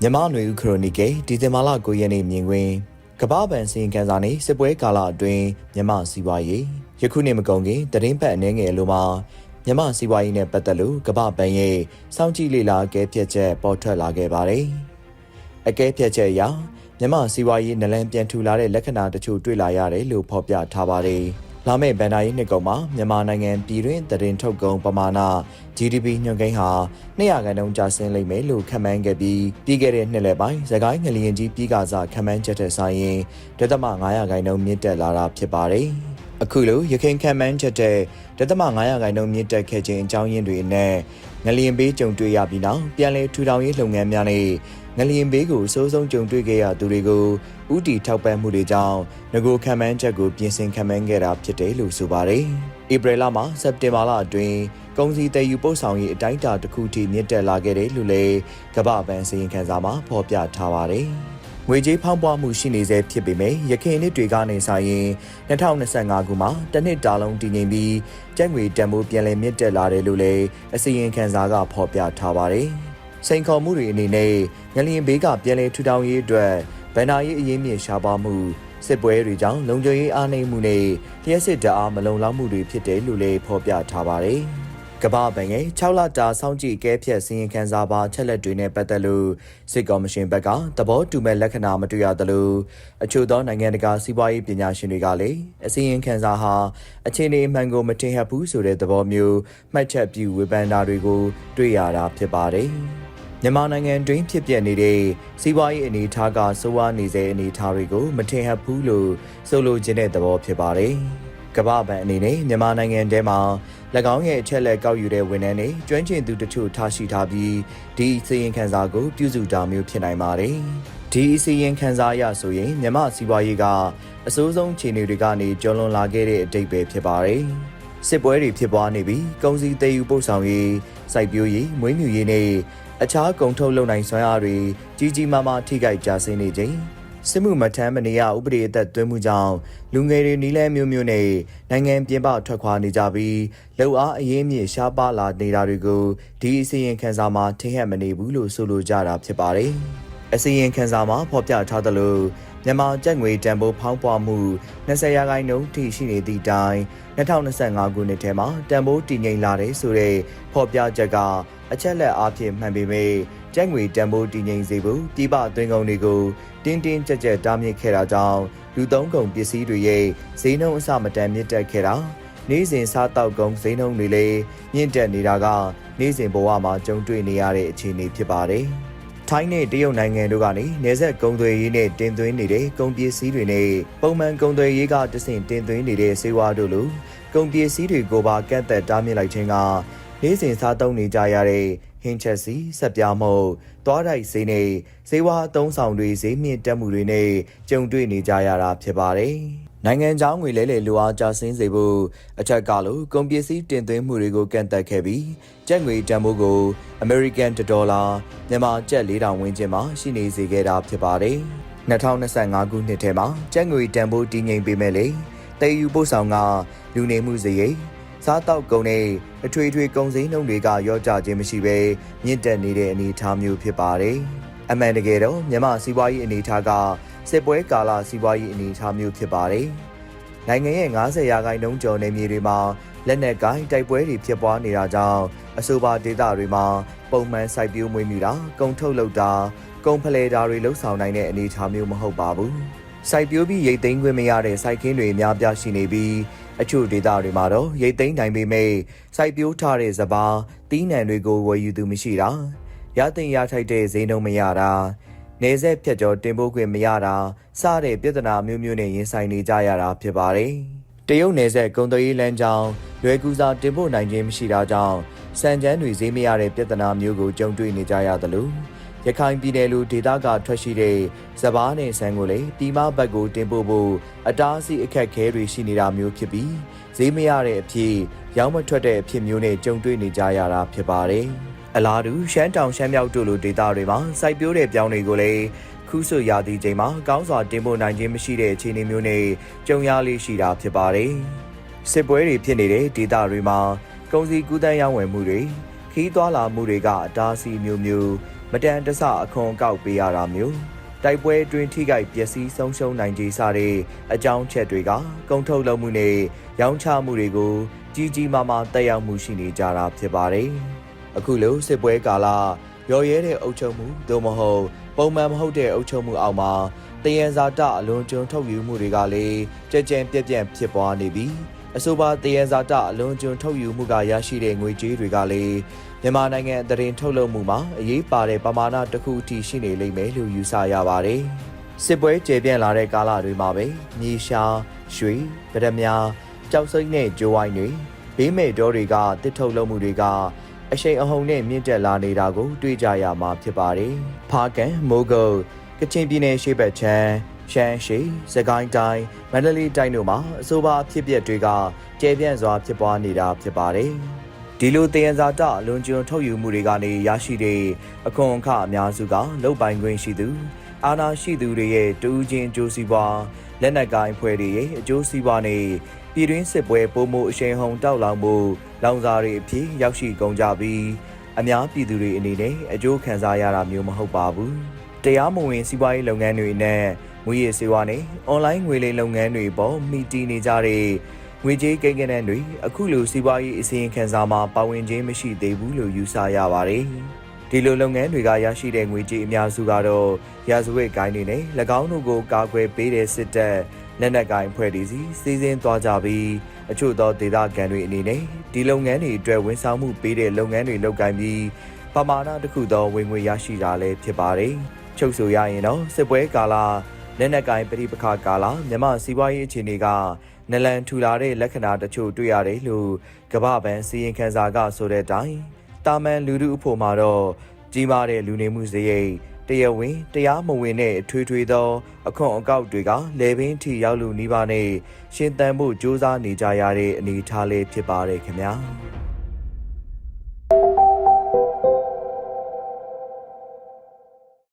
မြန်မာနွေဦးခရိုနီကယ်ဒီဇင်ဘာလ9ရက်နေ့မြင်ကွင်းကမ္ဘာပန်စီရင်ခံစာနဲ့စစ်ပွဲကာလအတွင်းမြန်မာစီးပွားရေးယခုနှစ်မကုန်ခင်တရင်ပတ်အနေငယ်အလိုမှာမြန်မာစီးပွားရေးနဲ့ပတ်သက်လို့ကမ္ဘာပန်ရဲ့စောင့်ကြည့်လေ့လာအကဲဖြတ်ချက်ပေါ်ထွက်လာခဲ့ပါတယ်။အကဲဖြတ်ချက်အရမြန်မာစီးပွားရေးနလန်ပြန်ထူလာတဲ့လက္ခဏာတချို့တွေ့လာရတယ်လို့ဖော်ပြထားပါတယ်။လာမယ့်ဘဏ္ဍာရေးနှစ်ကုန်မှာမြန်မာနိုင်ငံပြည်တွင်းသတင်းထုတ်ကုန်ပမာဏ GDP ညွှန်းကိန်းဟာ200%ကျဆင်းလိမ့်မယ်လို့ခန့်မှန်းခဲ့ပြီးခဲ့တဲ့နှစ်လယ်ပိုင်းစကိုင်းငလျင်ကြီးပြီးကစားခန့်မှန်းချက်တဲ့ဆိုင်ရင်0.5%မြင့်တက်လာတာဖြစ်ပါတယ်။အခုလိုရခိုင်ခန့်မှန်းချက်တဲ့0.5%မြင့်တက်ခဲ့ခြင်းအကြောင်းရင်းတွေနဲ့ငလျင်ဘေးကြုံတွေ့ရပြီးနောက်ပြန်လည်ထူထောင်ရေးလုပ်ငန်းများနဲ့ငလျင်ဘေးကိုစိုးဆုံးကြုံတွေ့ခဲ့ရသူတွေကိုဥတီထောက်ပံ့မှုတွေကြောင့်ငကိုခန့်မှန်းချက်ကိုပြင်ဆင်ခန့်မှန်းခဲ့တာဖြစ်တယ်လို့ဆိုပါတယ်။ဧပြီလမှစက်တင်ဘာလအတွင်းကုန်စည်တည်ယူပို့ဆောင်ရေးအတိုင်းအတာတစ်ခုထိမြင့်တက်လာခဲ့တယ်လို့လည်းကမ္ဘာ့ဘဏ်စီရင်ခံစာမှာဖော်ပြထားပါတယ်။ငွေကြေးဖောင်းပွားမှုရှိနေဆဲဖြစ်ပေမဲ့ရခိုင်နှစ်တွေကနေဆိုင်ရင်2025ခုမှာတစ်နှစ်တာလုံးတည်ငြိမ်ပြီးကျပ်ငွေတန်ဖိုးပြန်လည်မြင့်တက်လာတယ်လို့လည်းအစီရင်ခံစာကဖော်ပြထားပါတယ်။စိန်ခေါ်မှုတွေအနေနဲ့ငလျင်ဘေးကပြန်လည်ထူထောင်ရေးအတွက်ဗဏ္ဍာရေးအရေးမြစ်ရှားပါမှုစစ်ပွဲတွေကြောင့်လုံခြုံရေးအားနည်းမှုနဲ့လျှက်စစ်ဓာတ်အားမလုံလောက်မှုတွေဖြစ်တယ်လို့လည်းဖော်ပြထားပါတယ်။ကမ္ဘာ့ဘဏ်ရဲ့6လတာစောင့်ကြည့်ကဲဖြတ်စီရင်ခံစာပါချက်လက်တွေနဲ့ပတ်သက်လို့စစ်ကော်မရှင်ဘက်ကသဘောတူမဲ့လက္ခဏာမတွေ့ရသလိုအချို့သောနိုင်ငံတကာစီးပွားရေးပညာရှင်တွေကလည်းအစီရင်ခံစာဟာအခြေအနေအမှန်ကိုမထင်ဟပ်ဘူးဆိုတဲ့သဘောမျိုးမှတ်ချက်ပြုဝေဖန်တာတွေကိုတွေ့ရတာဖြစ်ပါတယ်။မြန်မာနိုင်ငံတွင်းဖြစ်ပျက်နေတဲ့စီးပွားရေးအနေအထားကစိုးဝါးနေစေအနေအထားတွေကိုမထင်ဟပ်ဘူးလို့ဆိုလိုချင်တဲ့သဘောဖြစ်ပါတယ်။ကမ္ဘာ့ဘဏ်အနေနဲ့မြန်မာနိုင်ငံထဲမှာ၎င်းရဲ့အချက်လက်ကောက်ယူတဲ့ဝန်ထမ်းတွေကျွမ်းကျင်သူတချို့ထားရှိထားပြီးဒီစီရင်ခံစာကိုပြုစုတာမျိုးဖြစ်နိုင်ပါတယ်။ဒီစီရင်ခံစာအရဆိုရင်မြန်မာစီးပွားရေးကအဆိုးဆုံးအခြေအနေတွေကနေကျော်လွန်လာခဲ့တဲ့အတိတ်ပဲဖြစ်ပါတယ်။စစ်ပွဲတွေဖြစ်ပွားနေပြီးကုန်စည်တည်ယူပို့ဆောင်ရေးစိုက်ပျိုးရေးမွေးမြူရေးနဲ့အခြားကုန်ထုတ်လုပ်နိုင်စွမ်းအားတွေကြီးကြီးမားမားထိခိုက်ကျဆင်းနေခြင်းစစ်မှုမထမ်းမနေရဥပဒေအသက်သွင်းမှုကြောင့်လူငယ်တွေနီးလန်းမျိုးမျိုးနဲ့နိုင်ငံပြင်ပထွက်ခွာနေကြပြီးလုံအားအရေးမြစ်ရှားပါလာနေတာတွေကိုဒီအစီရင်ခံစာမှာထင်ဟပ်မနေဘူးလို့ဆိုလိုကြတာဖြစ်ပါတယ်။အစီရင်ခံစာမှာဖော်ပြထားသလိုမြန်မာကျပ်ငွေတန်ဖိုးဖောင်းပွားမှု20%ထိရှိနေသည့်တိုင်2025ခုနှစ်ထဲမှာတန်ဖိုးတည်ငြိမ်လာတဲ့ဆိုတဲ့ဖော်ပြချက်ကအချက်လက်အားဖြင့်မှန်ပေမဲ့ကျပ်ငွေတန်ဖိုးတည်ငြိမ်စေဖို့ပြည်ပသွင်းကုန်တွေကိုတင်းတင်းကြပ်ကြပ်တားမြစ်ခဲ့တာကြောင့်လူသုံးကုန်ပစ္စည်းတွေရဲ့ဈေးနှုန်းအဆမတန်မြင့်တက်ခဲ့တာနေ့စဉ်စားတောက်ကုန်ဈေးနှုန်းတွေလည်းမြင့်တက်နေတာကနေ့စဉ်ဘဝမှာကြုံတွေ့နေရတဲ့အခြေအနေဖြစ်ပါတယ်။ထိုင်းနဲ့တရုတ်နိုင်ငံတို့ကနေနယ်စပ်ကုန်သွယ်ရေးနဲ့တင်သွင်းနေတဲ့ကုန်ပစ္စည်းတွေနဲ့ပုံမှန်ကုန်သွယ်ရေးကတဆင့်တင်သွင်းနေတဲ့ဆေးဝါးတို့လိုကုန်ပစ္စည်းတွေကိုပါကန့်သက်တားမြစ်လိုက်ခြင်းကနေ့စဉ်စားသုံးနေကြရတဲ့ဟင်းချက်စီဆက်ပြားမှုသွားတိုက်ဈေးနဲ့ဈေးဝါးအသုံးဆောင်တွေဈေးမြင့်တက်မှုတွေနဲ့ကြုံတွေ့နေကြရတာဖြစ်ပါတယ်။နိုင်ငံခြားငွေလဲလှယ်လိုအားကျဆင်းစေဖို့အထက်ကလို့ကုန်ပစ္စည်းတင်သွင်းမှုတွေကိုကန့်သတ်ခဲ့ပြီးကျပ်ငွေတန်ဖိုးကိုအမေရိကန်$မြန်မာကျပ်4000ဝန်းကျင်မှာရှိနေစေခဲ့တာဖြစ်ပါတယ်။2025ခုနှစ်ထဲမှာကျပ်ငွေတန်ဖိုးတည်ငြိမ်ပေမဲ့လေတည်ယူပို့ဆောင်ကလူနေမှုစရိတ်စားတောက်ကုန်နဲ့အထွေထွေကုန်စည်နှုန်းတွေကရော့ကျခြင်းမရှိဘဲမြင့်တက်နေတဲ့အနေအထားမျိုးဖြစ်ပါတယ်။အမှန်တကယ်တော့မြန်မာစီးပွားရေးအနေအထားကစစ်ပွဲကာလစီးပွားရေးအနေအထားမျိုးဖြစ်ပါတယ်။နိုင်ငံရဲ့90%ကျော်နေမြေတွေမှာလက်နက်ကိုင်တိုက်ပွဲတွေဖြစ်ပွားနေတာကြောင့်အဆိုပါဒေသတွေမှာပုံမှန်စိုက်ပျိုးမွေးမြူတာကုန်ထုတ်လုပ်တာကုန်ဖလှယ်တာတွေလှုပ်ဆောင်နိုင်တဲ့အနေအထားမျိုးမဟုတ်ပါဘူး။စိုက်ပျိုးပြီးရိတ်သိမ်းခွင့်မရတဲ့စိုက်ခင်းတွေအများပြားရှိနေပြီးအချို့ဒေသတွေမှာတော့ရိတ်သိမ်းနိုင်ပေမဲ့စိုက်ပျိုးထားတဲ့စပါးတီးနှံတွေကိုဝယ်ယူသူမရှိတာရသိမ်းရထိုက်တဲ့ဈေးနှုန်းမရတာနေဆက်ဖြတ်ကျော်တင်ပို့ခွင့်မရတာစတဲ့ပြဿနာမျိုးမျိုးနဲ့ရင်ဆိုင်နေကြရတာဖြစ်ပါတယ်။တရုတ်နယ်စပ်ကုန်သွယ်ရေးလမ်းကြောင်းလွယ်ကူစွာတင်ပို့နိုင်ခြင်းမရှိတာကြောင့်စံကျန်းတွေဈေးမရတဲ့ပြဿနာမျိုးကိုကြုံတွေ့နေကြရသလိုရခိုင်ပြည်နယ်လိုဒေသကထွက်ရှိတဲ့စပါးနဲ့ဆန်ကိုလည်းပြည်မဘက်ကိုတင်ပို့ဖို့အတားအဆီးအခက်အခဲတွေရှိနေတာမျိုးဖြစ်ပြီးဈေးမရတဲ့အဖြစ်ရောင်းမထွက်တဲ့အဖြစ်မျိုးနဲ့ကြုံတွေ့နေကြရတာဖြစ်ပါတယ်။အလားတူရှမ်းတောင်ရှမ်းမြောက်တို့လိုဒေသတွေမှာစိုက်ပျိုးတဲ့ပြောင်းတွေကိုလည်းခုဆွရာသီချိန်မှာကောင်းစွာတင်ပို့နိုင်ခြင်းမရှိတဲ့အခြေအနေမျိုးနဲ့ကြုံရလေးရှိတာဖြစ်ပါတယ်။စစ်ပွဲတွေဖြစ်နေတဲ့ဒေသတွေမှာကုန်စည်ကူးသန်းရောင်းဝယ်မှုတွေခီးသွွာလာမှုတွေကအတားအဆီးမျိုးမျိုး မတန်တဆအခွန်ကောက်ပေးရတာမျိုးတိုက်ပွဲအတွင်းထိခိုက်ပျက်စီးဆုံးရှုံးနိုင်ခြေစတဲ့အကြောင်းချက်တွေကကုန်ထုတ်လုပ်မှုနဲ့ရောင်းချမှုတွေကိုကြီးကြီးမားမားတက်ရောက်မှုရှိနေကြတာဖြစ်ပါတယ်။အခုလိုစစ်ပွဲကာလရော်ရဲတဲ့အုပ်ချုပ်မှုသို့မဟုတ်ပုံမှန်မဟုတ်တဲ့အုပ်ချုပ်မှုအောက်မှာတယံဇာတအလွန်ကျွံထုတ်ယူမှုတွေကလည်းကြကြံပြက်ပြန့်ဖြစ်ပွားနေပြီးအဆိုပါတယံဇာတအလွန်ကျွံထုတ်ယူမှုကရရှိတဲ့ငွေကြေးတွေကလည်းမြန်မာနိုင်ငံတရင်ထုတ်လုပ်မှုမှာအရေးပါတဲ့ပမာဏတစ်ခုအထိရှိနေလိမ့်မယ်လို့ယူဆရပါတယ်။စစ်ပွဲကျေပြန့်လာတဲ့ကာလတွေမှာပဲမြေရှားရွှေဗဒမြားကြောက်စိမ့်နဲ့ကြိုးဝိုင်းတွေဘေးမဲ့တောတွေကတစ်ထုတ်လုပ်မှုတွေကအရှိန်အဟုန်နဲ့မြင့်တက်လာနေတာကိုတွေ့ကြရမှာဖြစ်ပါတယ်။ဖားကန်မိုးကုတ်ကချင်ပြည်နယ်ရှေ့ဘက်ချမ်းရှမ်းရှေစကိုင်းတိုင်းမန္တလေးတိုင်းတို့မှာအဆိုပါဖြစ်ပျက်တွေကကျေပြန့်စွာဖြစ်ပွားနေတာဖြစ်ပါတယ်။ဒီလိုတယံဇာတလွန်ကျွံထုတ်ယူမှုတွေကနေရရှိတဲ့အခွန်အခအများစုကလုပ်ပိုင်ခွင့်ရှိသူအာဏာရှိသူတွေရဲ့တူးချင်းအကျိုးစီးပွားလက်နက်ကိုင်ဖွဲ့တွေရဲ့အကျိုးစီးပွားနဲ့ပြည်တွင်းစစ်ပွဲပုံမှုအရှိန်ဟုန်တောက်လောင်မှုလောင်စာတွေအဖြစ်ရောက်ရှိကုန်ကြပြီးအများပြည်သူတွေအနေနဲ့အကျိုးခံစားရတာမျိုးမဟုတ်ပါဘူး။တရားမဝင်စီးပွားရေးလုပ်ငန်းတွေနဲ့ငွေရည်စေဝါနဲ့အွန်လိုင်းငွေလိမ်လုပ်ငန်းတွေပေါ်မှီတည်နေကြတဲ့ငွေကြေးကိန်းဂဏန်းတွေအခုလိုစီးပွားရေးအစီရင်ခံစာမှာပါဝင်ခြင်းမရှိသေးဘူးလို့ယူဆရပါတယ်။ဒီလိုလုပ်ငန်းတွေကရရှိတဲ့ငွေကြေးအများစုကတော့ရာဇဝတ်ကိုင်းတွေနဲ့၎င်းတို့ကိုကာကွယ်ပေးတဲ့စစ်တပ်လက်နက်ကိုင်ဖွဲ့တွေစီစီစဉ်သွားကြပြီးအချို့သောဒေသခံတွေအနေနဲ့ဒီလုပ်ငန်းတွေအတွက်ဝန်ဆောင်မှုပေးတဲ့လုပ်ငန်းတွေလုပ်ကိုင်ပြီးပမာဏတစ်ခုသောဝင်ငွေရရှိတာလည်းဖြစ်ပါတယ်။ချုပ်ဆိုရရင်တော့စစ်ပွဲကာလလက်နက်ကိုင်ပဋိပက္ခကာလမြန်မာစီးပွားရေးအခြေအနေကနလန်ထူလာတဲ့လက္ခဏာတချို့တွေ့ရတယ်လို့ကမ္ဘာ့ဘဏ်စီရင်ခံစာကဆိုတဲ့အတိုင်းတာမန်လူထုအဖို့မှာတော့ကြီးမားတဲ့လူနေမှုစရိတ်တရားဝင်တရားမဝင်တဲ့အထွေထွေသောအခွန်အကောက်တွေကလေပင်ထိရောက်လူနီးပါးနဲ့ရှင်သန်မှုစ조사နေကြရတဲ့အနေအထားလေးဖြစ်ပါတယ်ခင်ဗျာ။